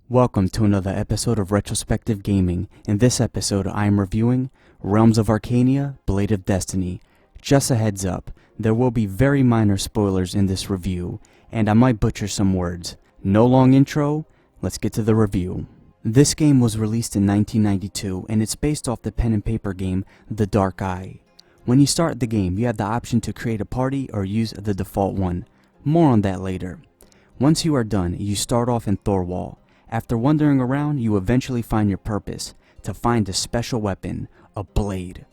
Welcome to another episode of Retrospective Gaming. In this episode, I am reviewing Realms of Arkania, Blade of Destiny. Just a heads up, there will be very minor spoilers in this review, and I might butcher some words. No long intro, let's get to the review. This game was released in 1992, and it's based off the pen and paper game The Dark Eye. When you start the game, you have the option to create a party or use the default one. More on that later. Once you are done, you start off in Thorwall. After wandering around, you eventually find your purpose, to find a special weapon, a blade.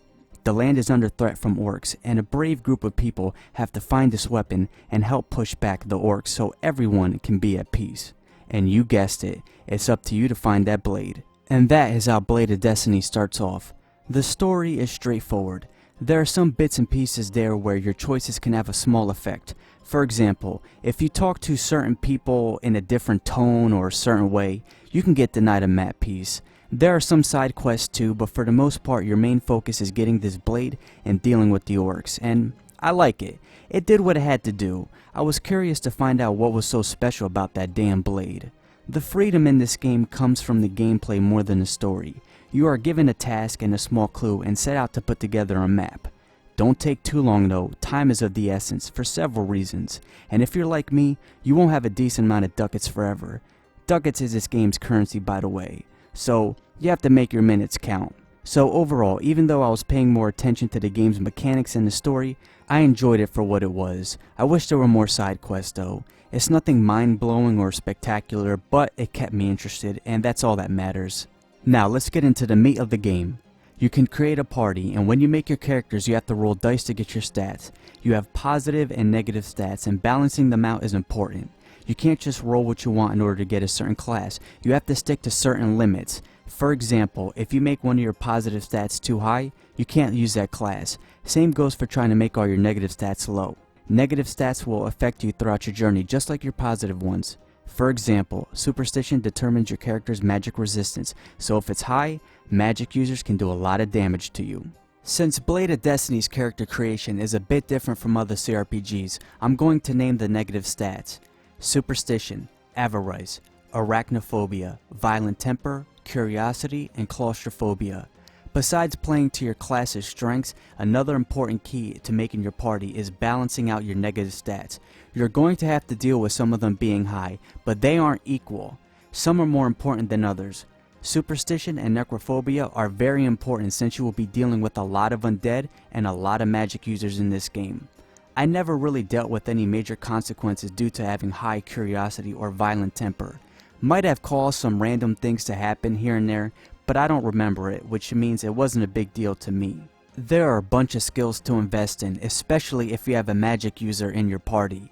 The land is under threat from orcs, and a brave group of people have to find this weapon and help push back the orcs so everyone can be at peace. And you guessed it, it's up to you to find that blade. And that is how Blade of Destiny starts off. The story is straightforward. There are some bits and pieces there where your choices can have a small effect. For example, if you talk to certain people in a different tone or a certain way, you can get denied a map piece. There are some side quests too, but for the most part your main focus is getting this blade and dealing with the orcs, and I like it. It did what it had to do. I was curious to find out what was so special about that damn blade. The freedom in this game comes from the gameplay more than the story. You are given a task and a small clue and set out to put together a map. Don't take too long though, time is of the essence for several reasons, and if you're like me, you won't have a decent amount of ducats forever. Ducats is this game's currency, by the way, so you have to make your minutes count. So overall, even though I was paying more attention to the game's mechanics and the story, I enjoyed it for what it was. I wish there were more side quests though. It's nothing mind-blowing or spectacular, but it kept me interested, and that's all that matters. Now let's get into the meat of the game. You can create a party, and when you make your characters you have to roll dice to get your stats. You have positive and negative stats, and balancing them out is important. You can't just roll what you want in order to get a certain class. You have to stick to certain limits. For example, if you make one of your positive stats too high, you can't use that class. Same goes for trying to make all your negative stats low. Negative stats will affect you throughout your journey just like your positive ones. For example, Superstition determines your character's magic resistance, so if it's high, magic users can do a lot of damage to you. Since Blade of Destiny's character creation is a bit different from other CRPGs, I'm going to name the negative stats. Superstition, Avarice, Arachnophobia, Violent Temper, Curiosity, and Claustrophobia. Besides playing to your class's strengths, another important key to making your party is balancing out your negative stats. You're going to have to deal with some of them being high, but they aren't equal. Some are more important than others. Superstition and Necrophobia are very important since you will be dealing with a lot of undead and a lot of magic users in this game. I never really dealt with any major consequences due to having high Curiosity or Violent Temper. Might have caused some random things to happen here and there, but I don't remember it, which means it wasn't a big deal to me. There are a bunch of skills to invest in, especially if you have a magic user in your party.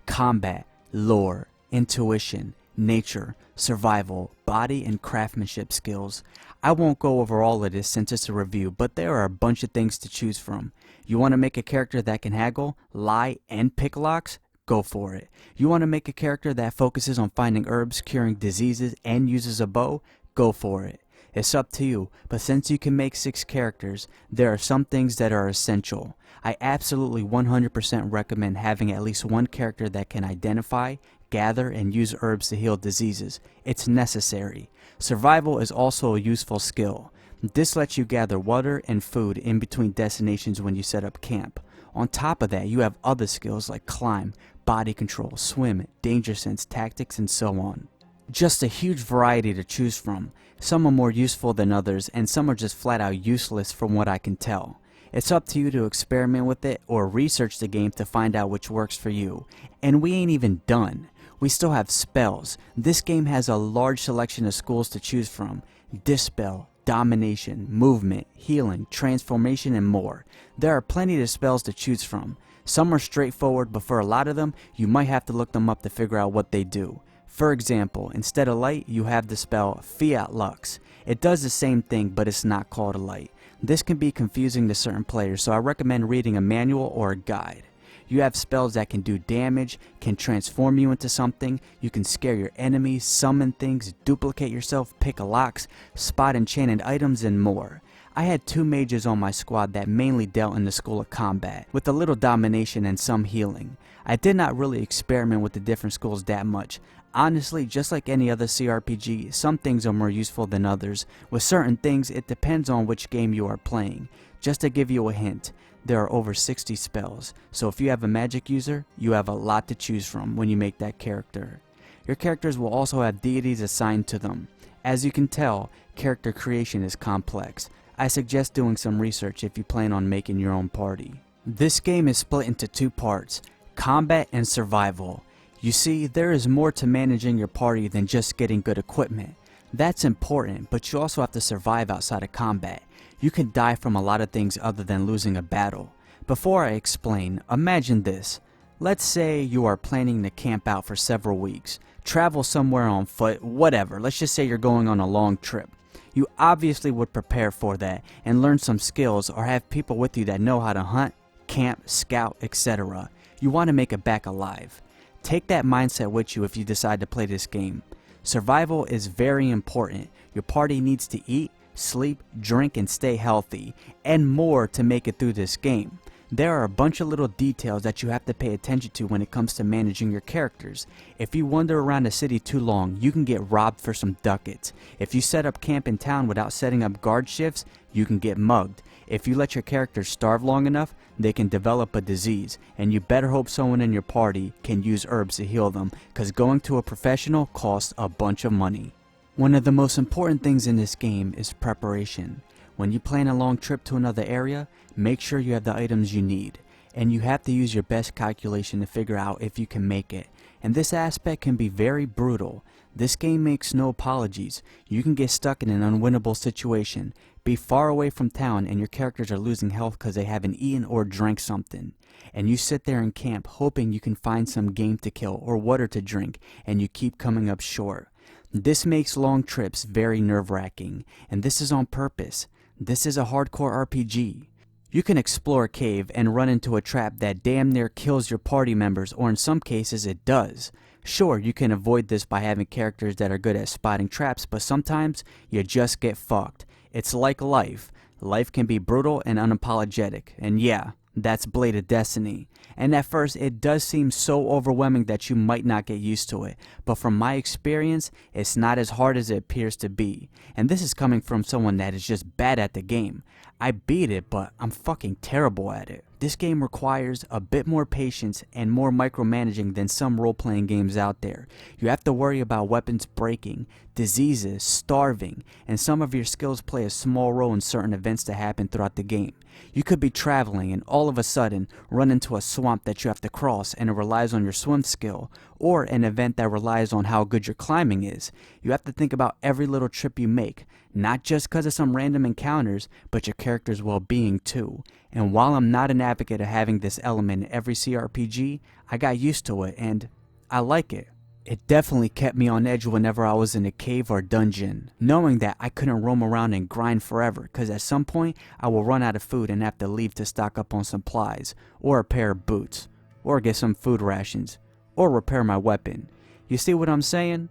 Combat, lore, intuition, nature, survival, body and craftsmanship skills. I won't go over all of this since it's a review, but there are a bunch of things to choose from. You want to make a character that can haggle, lie, and pick locks? Go for it. You want to make a character that focuses on finding herbs, curing diseases, and uses a bow? Go for it. It's up to you, but since you can make 6 characters, there are some things that are essential. I absolutely 100% recommend having at least one character that can identify, gather, and use herbs to heal diseases. It's necessary. Survival is also a useful skill. This lets you gather water and food in between destinations when you set up camp. On top of that, you have other skills like climb, body control, swim, danger sense, tactics, and so on. Just a huge variety to choose from. Some are more useful than others, and some are just flat out useless from what I can tell. It's up to you to experiment with it or research the game to find out which works for you. And we ain't even done. We still have spells. This game has a large selection of schools to choose from. Dispel, Domination, Movement, Healing, Transformation, and more. There are plenty of spells to choose from. Some are straightforward, but for a lot of them, you might have to look them up to figure out what they do. For example, instead of light, you have the spell Fiat Lux. It does the same thing, but it's not called a light. This can be confusing to certain players, so I recommend reading a manual or a guide. You have spells that can do damage, can transform you into something, you can scare your enemies, summon things, duplicate yourself, pick locks, spot enchanted items, and more. I had 2 mages on my squad that mainly dealt in the school of combat, with a little domination and some healing. I did not really experiment with the different schools that much. Honestly, just like any other CRPG, some things are more useful than others. With certain things, it depends on which game you are playing. Just to give you a hint, there are over 60 spells, so if you have a magic user, you have a lot to choose from when you make that character. Your characters will also have deities assigned to them. As you can tell, character creation is complex. I suggest doing some research if you plan on making your own party. This game is split into two parts, combat and survival. You see, there is more to managing your party than just getting good equipment. That's important, but you also have to survive outside of combat. You can die from a lot of things other than losing a battle. Before I explain, imagine this. Let's say you are planning to camp out for several weeks, travel somewhere on foot, whatever. Let's just say you're going on a long trip. You obviously would prepare for that and learn some skills or have people with you that know how to hunt, camp, scout, etc. You want to make it back alive. Take that mindset with you if you decide to play this game. Survival is very important. Your party needs to eat, sleep, drink, and stay healthy, and more to make it through this game. There are a bunch of little details that you have to pay attention to when it comes to managing your characters. If you wander around the city too long, you can get robbed for some ducats. If you set up camp in town without setting up guard shifts, you can get mugged. If you let your characters starve long enough, they can develop a disease, and you better hope someone in your party can use herbs to heal them, cause going to a professional costs a bunch of money. One of the most important things in this game is preparation. When you plan a long trip to another area, make sure you have the items you need, and you have to use your best calculation to figure out if you can make it. And this aspect can be very brutal. This game makes no apologies. You can get stuck in an unwinnable situation, be far away from town, and your characters are losing health because they haven't eaten or drank something. And you sit there in camp hoping you can find some game to kill or water to drink, and you keep coming up short. This makes long trips very nerve-wracking, and this is on purpose. This is a hardcore RPG. You can explore a cave and run into a trap that damn near kills your party members, or in some cases it does. Sure, you can avoid this by having characters that are good at spotting traps, but sometimes you just get fucked. It's like life. Life can be brutal and unapologetic, and yeah, that's Blade of Destiny. And at first it does seem so overwhelming that you might not get used to it, but from my experience, it's not as hard as it appears to be. And this is coming from someone that is just bad at the game. I beat it, but I'm fucking terrible at it. This game requires a bit more patience and more micromanaging than some role-playing games out there. You have to worry about weapons breaking, diseases, starving, and some of your skills play a small role in certain events that happen throughout the game. You could be traveling and all of a sudden run into a swamp that you have to cross and it relies on your swim skill, or an event that relies on how good your climbing is. You have to think about every little trip you make, not just because of some random encounters, but your character's well-being too. And while I'm not an advocate of having this element in every CRPG, I got used to it and I like it. It definitely kept me on edge whenever I was in a cave or dungeon, knowing that I couldn't roam around and grind forever, because at some point I will run out of food and have to leave to stock up on supplies, or a pair of boots, or get some food rations, or repair my weapon. You see what I'm saying?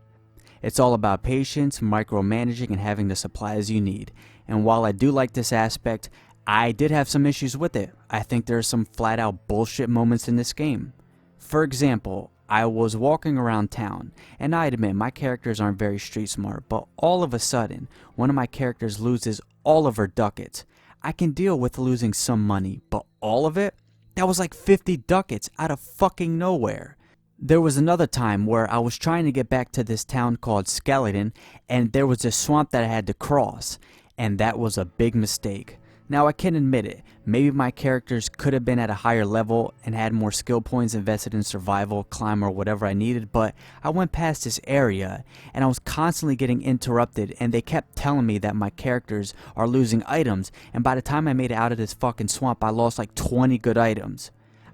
It's all about patience, micromanaging, and having the supplies you need. And while I do like this aspect, I did have some issues with it. I think there are some flat out bullshit moments in this game. For example, I was walking around town, and I admit my characters aren't very street smart, but all of a sudden, one of my characters loses all of her ducats. I can deal with losing some money, but all of it? That was like 50 ducats out of fucking nowhere. There was another time where I was trying to get back to this town called Skeleton, and there was a swamp that I had to cross, and that was a big mistake. Now I can admit it, maybe my characters could have been at a higher level and had more skill points invested in survival, climb, or whatever I needed, but I went past this area and I was constantly getting interrupted, and they kept telling me that my characters are losing items, and by the time I made it out of this fucking swamp I lost like 20 good items.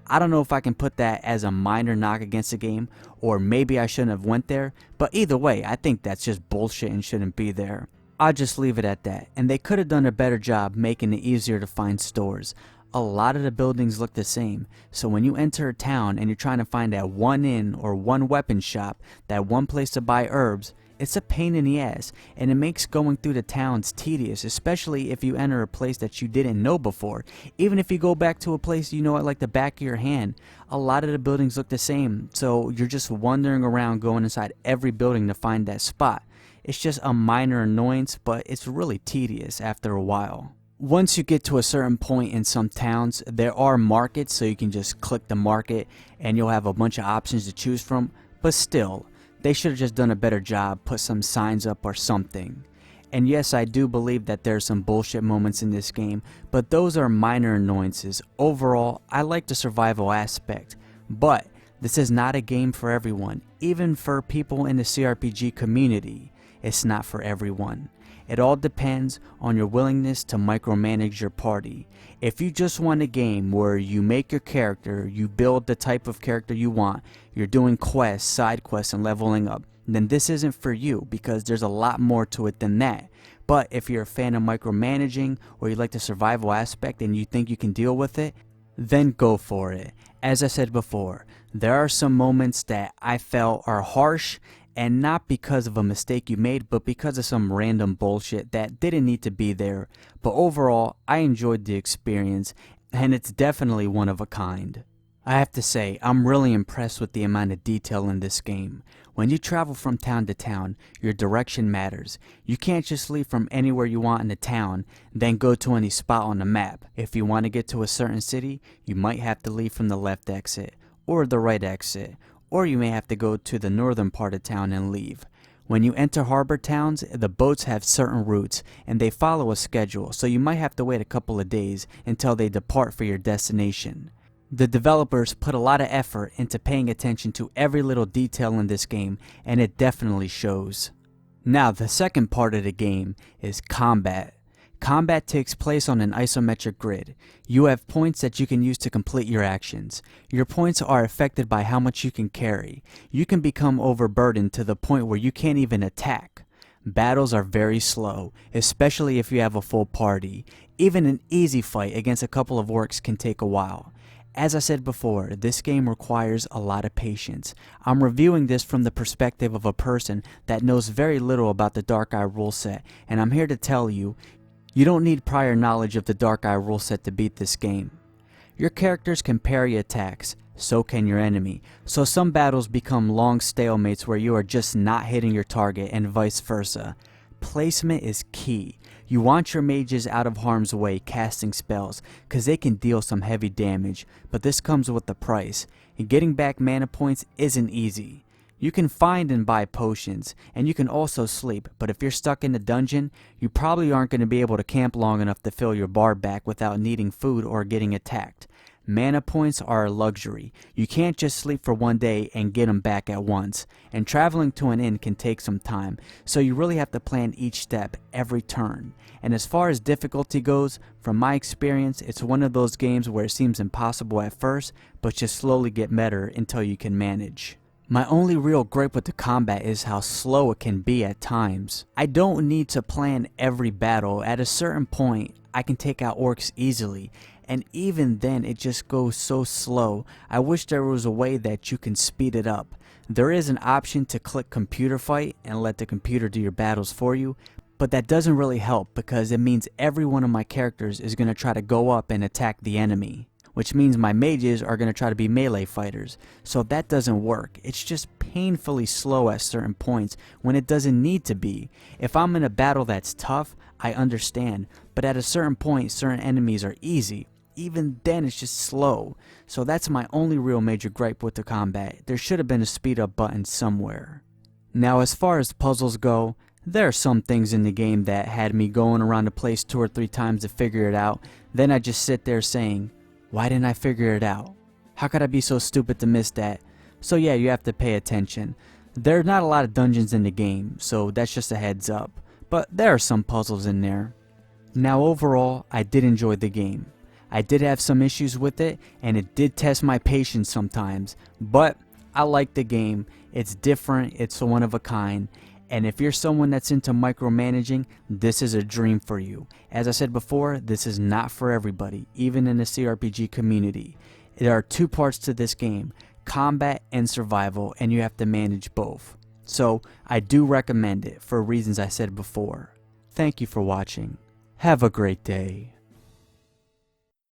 I don't know if I can put that as a minor knock against the game, or maybe I shouldn't have went there, but either way I think that's just bullshit and shouldn't be there. I'll just leave it at that, and they could have done a better job making it easier to find stores. A lot of the buildings look the same, so when you enter a town and you're trying to find that one inn or one weapon shop, that one place to buy herbs, it's a pain in the ass, and it makes going through the towns tedious, especially if you enter a place that you didn't know before. Even if you go back to a place you know at like the back of your hand, a lot of the buildings look the same, so you're just wandering around going inside every building to find that spot. It's just a minor annoyance, but it's really tedious after a while. Once you get to a certain point in some towns, there are markets, so you can just click the market and you'll have a bunch of options to choose from, but still, they should have just done a better job, put some signs up or something. And yes, I do believe that there's some bullshit moments in this game, but those are minor annoyances. Overall, I like the survival aspect, but this is not a game for everyone. Even for people in the CRPG community, it's not for everyone. It all depends on your willingness to micromanage your party. If you just want a game where you make your character, you build the type of character you want, you're doing quests, side quests, and leveling up, then this isn't for you, because there's a lot more to it than that. But if you're a fan of micromanaging, or you like the survival aspect and you think you can deal with it, then go for it. As I said before, there are some moments that I felt are harsh, and not because of a mistake you made, but because of some random bullshit that didn't need to be there. But overall, I enjoyed the experience, and it's definitely one of a kind. I have to say, I'm really impressed with the amount of detail in this game. When you travel from town to town, your direction matters. You can't just leave from anywhere you want in the town, then go to any spot on the map. If you want to get to a certain city, you might have to leave from the left exit, or the right exit, or you may have to go to the northern part of town and leave. When you enter harbor towns, the boats have certain routes and they follow a schedule, so you might have to wait a couple of days until they depart for your destination. The developers put a lot of effort into paying attention to every little detail in this game, and it definitely shows. Now, the second part of the game is combat. Combat takes place on an isometric grid. You have points that you can use to complete your actions. Your points are affected by how much you can carry. You can become overburdened to the point where you can't even attack. Battles are very slow, especially if you have a full party. Even an easy fight against a couple of orcs can take a while. As I said before, this game requires a lot of patience. I'm reviewing this from the perspective of a person that knows very little about the Dark Eye rule set, and I'm here to tell you, you don't need prior knowledge of the Dark Eye rule set to beat this game. Your characters can parry attacks, so can your enemy, so some battles become long stalemates where you are just not hitting your target and vice versa. Placement is key. You want your mages out of harm's way casting spells, cause they can deal some heavy damage, but this comes with a price, and getting back mana points isn't easy. You can find and buy potions, and you can also sleep, but if you're stuck in a dungeon, you probably aren't going to be able to camp long enough to fill your bar back without needing food or getting attacked. Mana points are a luxury. You can't just sleep for one day and get them back at once, and traveling to an inn can take some time, so you really have to plan each step every turn. And as far as difficulty goes, from my experience, it's one of those games where it seems impossible at first, but you slowly get better until you can manage. My only real gripe with the combat is how slow it can be at times. I don't need to plan every battle. At a certain point, I can take out orcs easily, and even then it just goes so slow. I wish there was a way that you can speed it up. There is an option to click computer fight and let the computer do your battles for you, but that doesn't really help because it means every one of my characters is going to try to go up and attack the enemy, which means my mages are going to try to be melee fighters, so that doesn't work. It's just painfully slow at certain points when it doesn't need to be. If I'm in a battle that's tough, I understand, but at a certain point, certain enemies are easy. Even then, it's just slow. So that's my only real major gripe with the combat. There should have been a speed up button somewhere. Now, as far as puzzles go, there are some things in the game that had me going around the place 2 or 3 times to figure it out. Then I just sit there saying, why didn't I figure it out? How could I be so stupid to miss that? So yeah, you have to pay attention. There are not a lot of dungeons in the game, so that's just a heads up. But there are some puzzles in there. Now overall, I did enjoy the game. I did have some issues with it, and it did test my patience sometimes. But I like the game. It's different, it's one of a kind. And if you're someone that's into micromanaging, this is a dream for you. As I said before, this is not for everybody, even in the CRPG community. There are 2 parts to this game, combat and survival, and you have to manage both. So I do recommend it for reasons I said before. Thank you for watching. Have a great day.